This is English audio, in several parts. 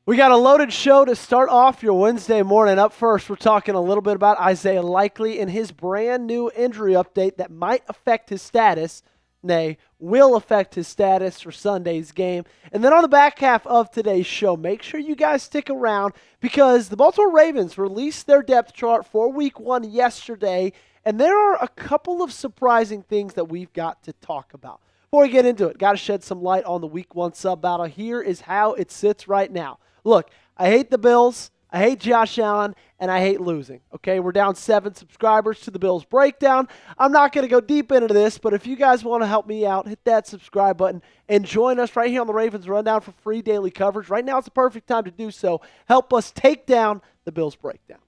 We got a loaded show to start off your Wednesday morning. Up first, we're talking a little bit about Isaiah Likely and his brand new injury update that might affect his status, will affect his status for Sunday's game. And then on the back half of today's show, make sure you guys stick around because the Baltimore Ravens released their depth chart for Week 1 yesterday, and there are a couple of surprising things that we've got to talk about. Before we get into it, got to shed some light on the Week 1 sub battle. Here is how it sits right now. Look, I hate the Bills, I hate Josh Allen, and I hate losing. Okay, we're down 7 subscribers to the Bills breakdown. I'm not going to go deep into this, but if you guys want to help me out, hit that subscribe button and join us right here on the Ravens Rundown for free daily coverage. Right now is the perfect time to do so. Help us take down the Bills breakdown.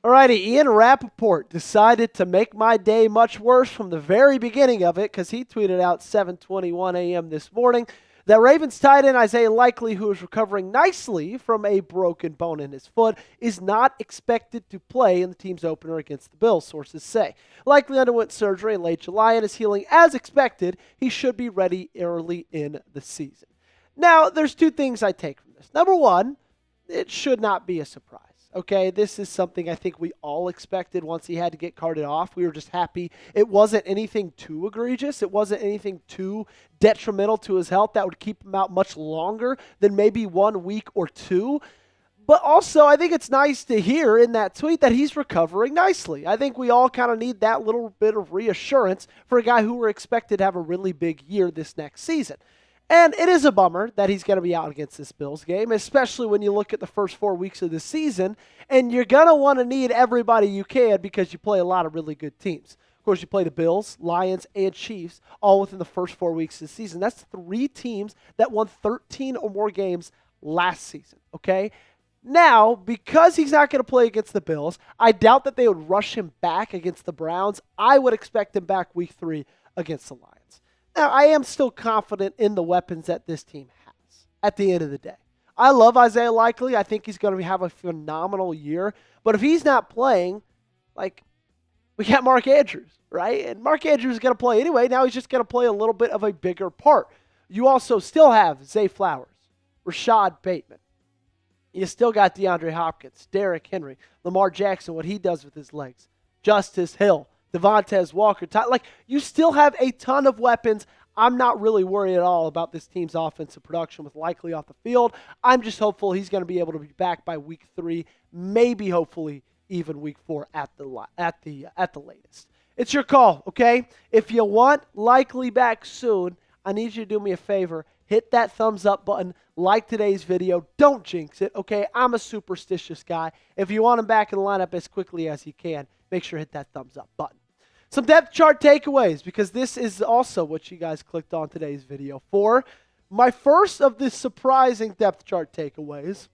Alrighty, Ian Rapoport decided to make my day much worse from the very beginning of it because he tweeted out 7:21 a.m. this morning that Ravens tight end Isaiah Likely, who is recovering nicely from a broken bone in his foot, is not expected to play in the team's opener against the Bills, sources say. Likely underwent surgery in late July and is healing as expected. He should be ready early in the season. Now, there's two things I take from this. Number one, it should not be a surprise. Okay, this is something I think we all expected once he had to get carted off. We were just happy it wasn't anything too egregious. It wasn't anything too detrimental to his health that would keep him out much longer than maybe 1 week or two. But also, I think it's nice to hear in that tweet that he's recovering nicely. I think we all kind of need that little bit of reassurance for a guy who we're expected to have a really big year this next season. And it is a bummer that he's going to be out against this Bills game, especially when you look at the first 4 weeks of the season, and you're going to want to need everybody you can because you play a lot of really good teams. Of course, you play the Bills, Lions, and Chiefs all within the first 4 weeks of the season. That's 3 teams that won 13 or more games last season, okay? Now, because he's not going to play against the Bills, I doubt that they would rush him back against the Browns. I would expect him back week 3 against the Lions. Now, I am still confident in the weapons that this team has at the end of the day. I love Isaiah Likely. I think he's going to have a phenomenal year. But if he's not playing, we got Mark Andrews, right? And Mark Andrews is going to play anyway. Now he's just going to play a little bit of a bigger part. You also still have Zay Flowers, Rashod Bateman. You still got DeAndre Hopkins, Derrick Henry, Lamar Jackson, what he does with his legs, Justice Hill, Devontez Walker. You still have a ton of weapons. I'm not really worried at all about this team's offensive production with Likely off the field. I'm just hopeful he's going to be able to be back by week 3, maybe hopefully even week 4 at the latest. It's your call, okay? If you want Likely back soon, I need you to do me a favor. Hit that thumbs up button, like today's video. Don't jinx it, okay? I'm a superstitious guy. If you want him back in the lineup as quickly as you can, make sure to hit that thumbs up button. Some depth chart takeaways, because this is also what you guys clicked on today's video for. My first of the surprising depth chart takeaways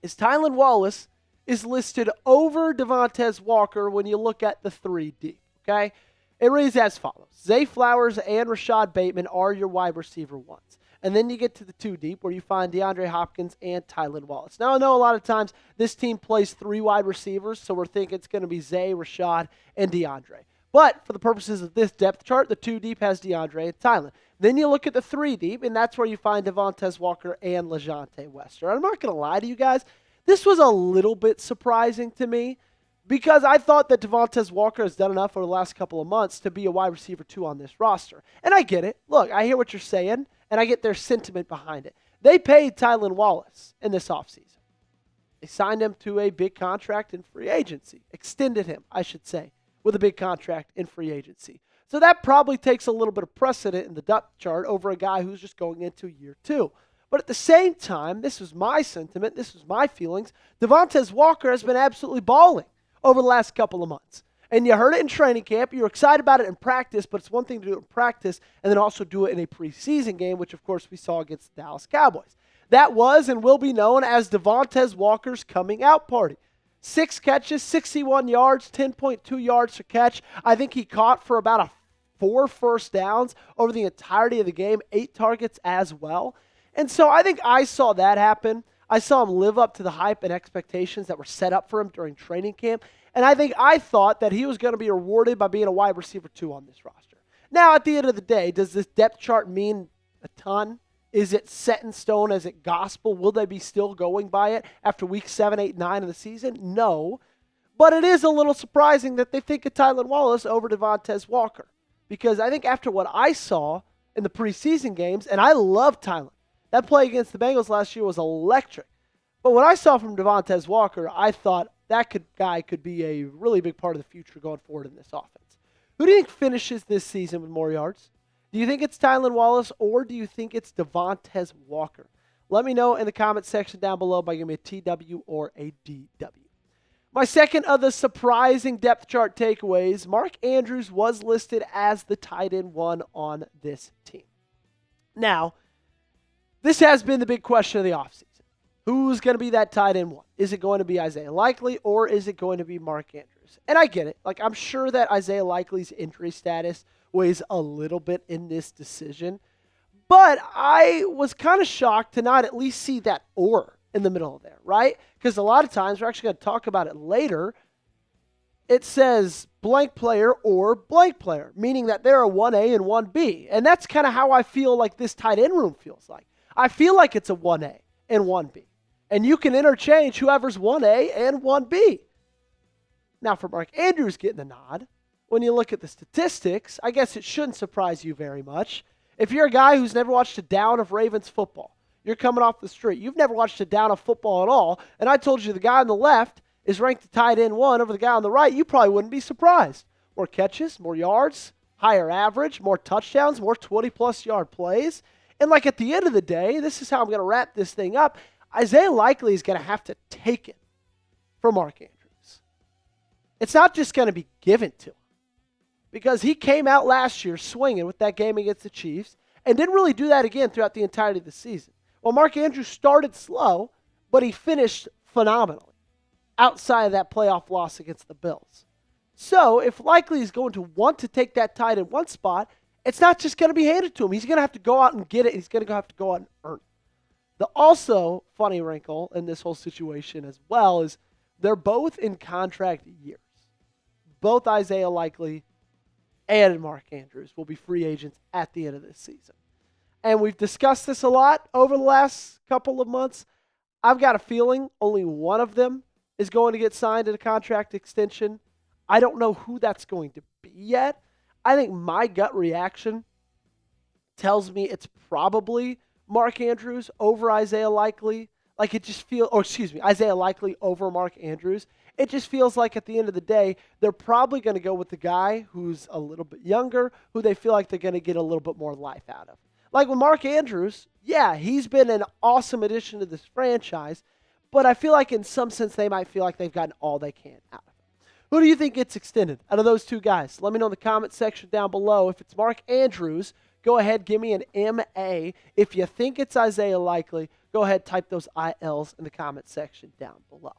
is Tylan Wallace is listed over Devontez Walker when you look at the 3 deep, okay? It reads as follows. Zay Flowers and Rashod Bateman are your wide receiver ones. And then you get to the 2 deep where you find DeAndre Hopkins and Tylan Wallace. Now, I know a lot of times this team plays 3 wide receivers, so we're thinking it's going to be Zay, Rashod, and DeAndre. But for the purposes of this depth chart, the 2 deep has DeAndre and Tylan. Then you look at the 3 deep, and that's where you find Devontez Walker and LaJohntay Wester. I'm not going to lie to you guys. This was a little bit surprising to me because I thought that Devontez Walker has done enough over the last couple of months to be a wide receiver 2 on this roster. And I get it. Look, I hear what you're saying, and I get their sentiment behind it. They paid Tylan Wallace in this offseason. They signed him to a big contract in free agency. Extended him, I should say, with a big contract in free agency. So that probably takes a little bit of precedent in the depth chart over a guy who's just going into year 2. But at the same time, this was my sentiment, this was my feelings, Devontez Walker has been absolutely balling over the last couple of months. And you heard it in training camp. You were excited about it in practice, but it's one thing to do it in practice and then also do it in a preseason game, which, of course, we saw against the Dallas Cowboys. That was and will be known as Devontez Walker's coming out party. 6 catches, 61 yards, 10.2 yards per catch. I think he caught for about 4 first downs over the entirety of the game, 8 targets as well. And so I think I saw that happen. I saw him live up to the hype and expectations that were set up for him during training camp. And I thought that he was going to be rewarded by being a wide receiver 2 on this roster. Now, at the end of the day, does this depth chart mean a ton? Is it set in stone? Is it gospel? Will they be still going by it after week 7, 8, 9 of the season? No. But it is a little surprising that they think of Tylan Wallace over Devontez Walker. Because I think after what I saw in the preseason games, and I love Tylan. That play against the Bengals last year was electric. But what I saw from Devontez Walker, I thought that guy could be a really big part of the future going forward in this offense. Who do you think finishes this season with more yards? Do you think it's Tylan Wallace or do you think it's Devontez Walker? Let me know in the comment section down below by giving me a TW or a DW. My second of the surprising depth chart takeaways, Mark Andrews was listed as the tight end 1 on this team. Now, this has been the big question of the offseason. Who's going to be that tight end 1? Is it going to be Isaiah Likely or is it going to be Mark Andrews? And I get it. I'm sure that Isaiah Likely's injury status weighs a little bit in this decision. But I was kind of shocked to not at least see that or in the middle of there, right? Because a lot of times, we're actually going to talk about it later, it says blank player or blank player, meaning that they're a 1A and 1B. And that's kind of how I feel like this tight end room feels like. I feel like it's a 1A and 1B. And you can interchange whoever's 1A and 1B. Now, for Mark Andrews getting the nod, when you look at the statistics, I guess it shouldn't surprise you very much. If you're a guy who's never watched a down of Ravens football, you're coming off the street, you've never watched a down of football at all, and I told you the guy on the left is ranked the tight end 1 over the guy on the right, you probably wouldn't be surprised. More catches, more yards, higher average, more touchdowns, more 20-plus yard plays. And at the end of the day, this is how I'm going to wrap this thing up, Isaiah Likely is going to have to take it from Mark Andrews. It's not just going to be given to him. Because he came out last year swinging with that game against the Chiefs and didn't really do that again throughout the entirety of the season. Well, Mark Andrews started slow, but he finished phenomenally outside of that playoff loss against the Bills. So if Likely is going to want to take that tight end 1 spot, it's not just going to be handed to him. He's going to have to go out and get it. He's going to have to go out and earn it. The also funny wrinkle in this whole situation as well is they're both in contract years. Both Isaiah Likely and Mark Andrews will be free agents at the end of this season. And we've discussed this a lot over the last couple of months. I've got a feeling only one of them is going to get signed at a contract extension. I don't know who that's going to be yet. I think my gut reaction tells me it's probably Mark Andrews over Isaiah Likely. Isaiah Likely over Mark Andrews. It just feels like at the end of the day, they're probably going to go with the guy who's a little bit younger, who they feel like they're going to get a little bit more life out of. Like with Mark Andrews, yeah, he's been an awesome addition to this franchise, but I feel like in some sense they might feel like they've gotten all they can out of him. Who do you think gets extended out of those two guys? Let me know in the comment section down below. If it's Mark Andrews, go ahead, give me an MA. If you think it's Isaiah Likely, go ahead, type those ILs in the comment section down below.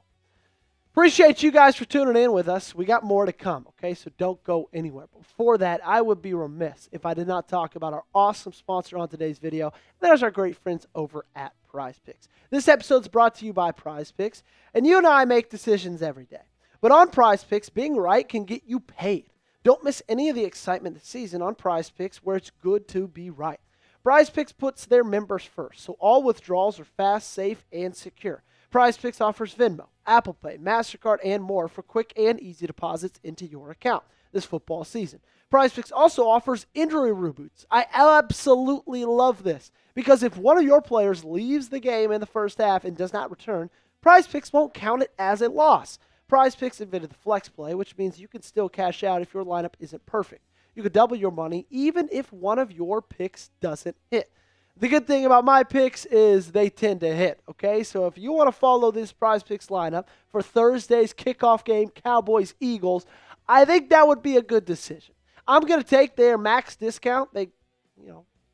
Appreciate you guys for tuning in with us. We got more to come, okay? So don't go anywhere. But before that, I would be remiss if I did not talk about our awesome sponsor on today's video. There's our great friends over at PrizePicks. This episode's brought to you by PrizePicks, and you and I make decisions every day. But on PrizePicks, being right can get you paid. Don't miss any of the excitement this season on PrizePicks, where it's good to be right. PrizePicks puts their members first, so all withdrawals are fast, safe, and secure. PrizePicks offers Venmo, Apple Pay, MasterCard, and more for quick and easy deposits into your account this football season. PrizePicks also offers injury reboots. I absolutely love this because if one of your players leaves the game in the first half and does not return, PrizePicks won't count it as a loss. PrizePicks invented the flex play, which means you can still cash out if your lineup isn't perfect. You could double your money even if one of your picks doesn't hit. The good thing about my picks is they tend to hit, okay? So if you want to follow this PrizePicks lineup for Thursday's kickoff game, Cowboys-Eagles, I think that would be a good decision. I'm going to take their max discount. They,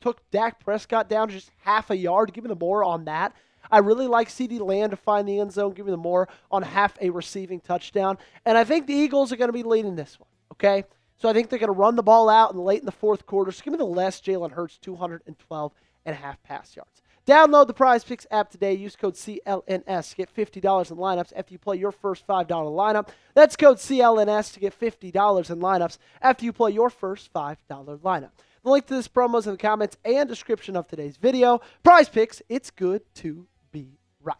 took Dak Prescott down to just half a yard. Give me the more on that. I really like CeeDee Lamb to find the end zone. Give me the more on half a receiving touchdown. And I think the Eagles are going to be leading this one, okay? So I think they're going to run the ball out late in the fourth quarter. So give me the less Jalen Hurts, 212.5 pass yards. Download the PrizePicks app today. Use code CLNS to get $50 in lineups after you play your first $5 lineup. That's code CLNS to get $50 in lineups after you play your first $5 lineup. The link to this promo is in the comments and description of today's video. PrizePicks, it's good to be right.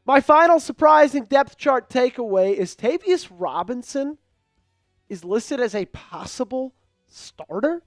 My final surprising depth chart takeaway is Tavius Robinson is listed as a possible starter.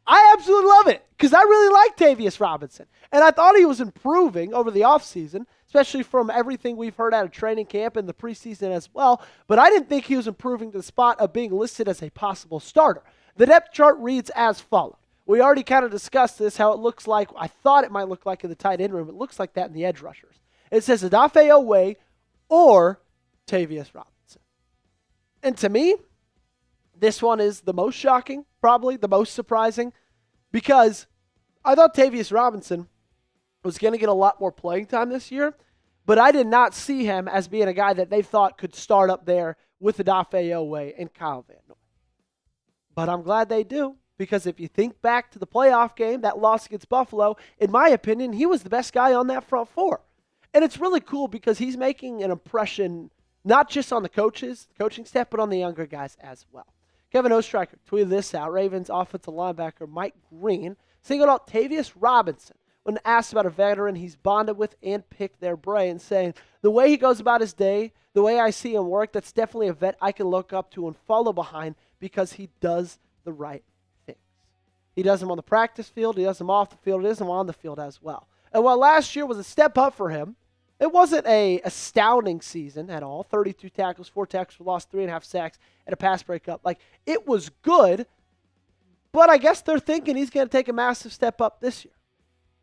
I absolutely love it because I really like Tavius Robinson. And I thought he was improving over the offseason, especially from everything we've heard out of training camp and the preseason as well. But I didn't think he was improving to the spot of being listed as a possible starter. The depth chart reads as follows. We already kind of discussed this, how it looks like. I thought it might look like in the tight end room. It looks like that in the edge rushers. It says Odafe Oweh or Tavius Robinson. And to me, this one is the most shocking, probably the most surprising, because I thought Tavius Robinson was going to get a lot more playing time this year, but I did not see him as being a guy that they thought could start up there with Odafe Oweh and Kyle Van Noy. But I'm glad they do, because if you think back to the playoff game, that loss against Buffalo, in my opinion, he was the best guy on that front four. And it's really cool because he's making an impression not just on the coaching staff, but on the younger guys as well. Kevin Oestreicher tweeted this out. Ravens offensive linebacker Mike Green singled out Tavius Robinson when asked about a veteran he's bonded with and picked their brain, saying, the way he goes about his day, the way I see him work, that's definitely a vet I can look up to and follow behind because he does the right things. He does them on the practice field, he does them off the field, he does them on the field as well. And while last year was a step up for him, it wasn't an astounding season at all. 32 tackles, 4 tackles for loss, 3.5 sacks, and a pass breakup. It was good, but I guess they're thinking he's going to take a massive step up this year.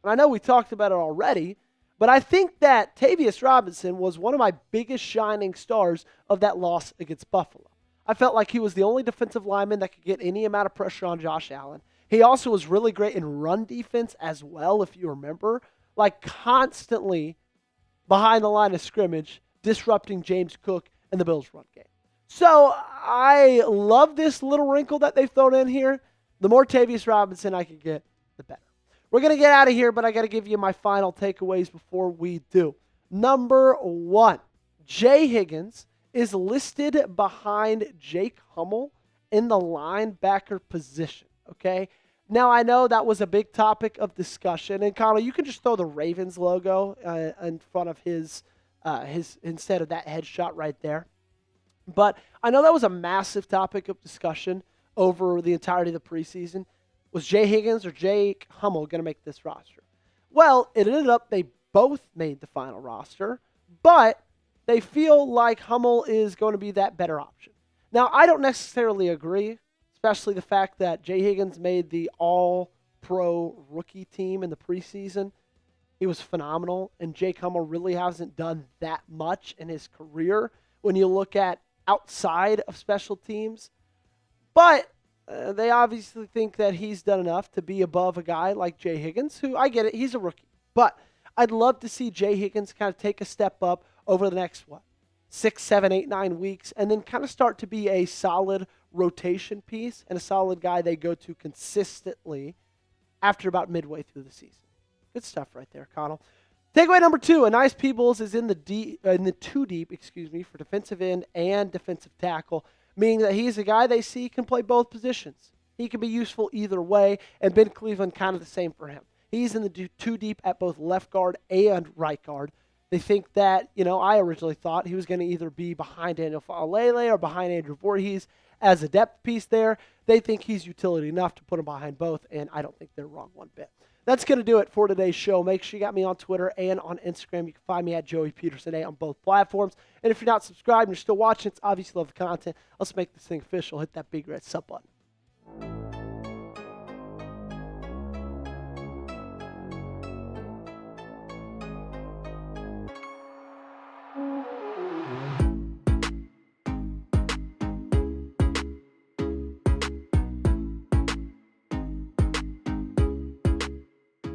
And I know we talked about it already, but I think that Tavius Robinson was one of my biggest shining stars of that loss against Buffalo. I felt like he was the only defensive lineman that could get any amount of pressure on Josh Allen. He also was really great in run defense as well, if you remember. Constantly behind the line of scrimmage, disrupting James Cook and the Bills' run game. So I love this little wrinkle that they've thrown in here. The more Tavius Robinson I can get, the better. We're going to get out of here, but I got to give you my final takeaways before we do. Number 1, Jay Higgins is listed behind Jake Hummel in the linebacker position, okay? Now, I know that was a big topic of discussion, and Connell, you can just throw the Ravens logo in front of his instead of that headshot right there. But I know that was a massive topic of discussion over the entirety of the preseason. Was Jay Higgins or Jake Hummel going to make this roster? Well, it ended up they both made the final roster, but they feel like Hummel is going to be that better option. Now, I don't necessarily agree, especially the fact that Jay Higgins made the all-pro rookie team in the preseason. He was phenomenal, and Jake Hummel really hasn't done that much in his career when you look at outside of special teams. But they obviously think that he's done enough to be above a guy like Jay Higgins, who, I get it, he's a rookie. But I'd love to see Jay Higgins kind of take a step up over the next, 6, 7, 8, 9 weeks, and then kind of start to be a solid rotation piece and a solid guy they go to consistently after about midway through the season. Good stuff right there, Connell. Takeaway number 2, a nice Peebles is in the two deep, for defensive end and defensive tackle, meaning that he's a guy they see can play both positions. He can be useful either way, and Ben Cleveland kind of the same for him. He's in the two deep at both left guard and right guard. They think that, I originally thought he was going to either be behind Daniel Faalele or behind Andrew Voorhees as a depth piece there. They think he's utility enough to put him behind both, and I don't think they're wrong one bit. That's going to do it for today's show. Make sure you got me on Twitter and on Instagram. You can find me at Joey Petersen on both platforms. And if you're not subscribed and you're still watching, it's obviously love the content. Let's make this thing official. Hit that big red sub button.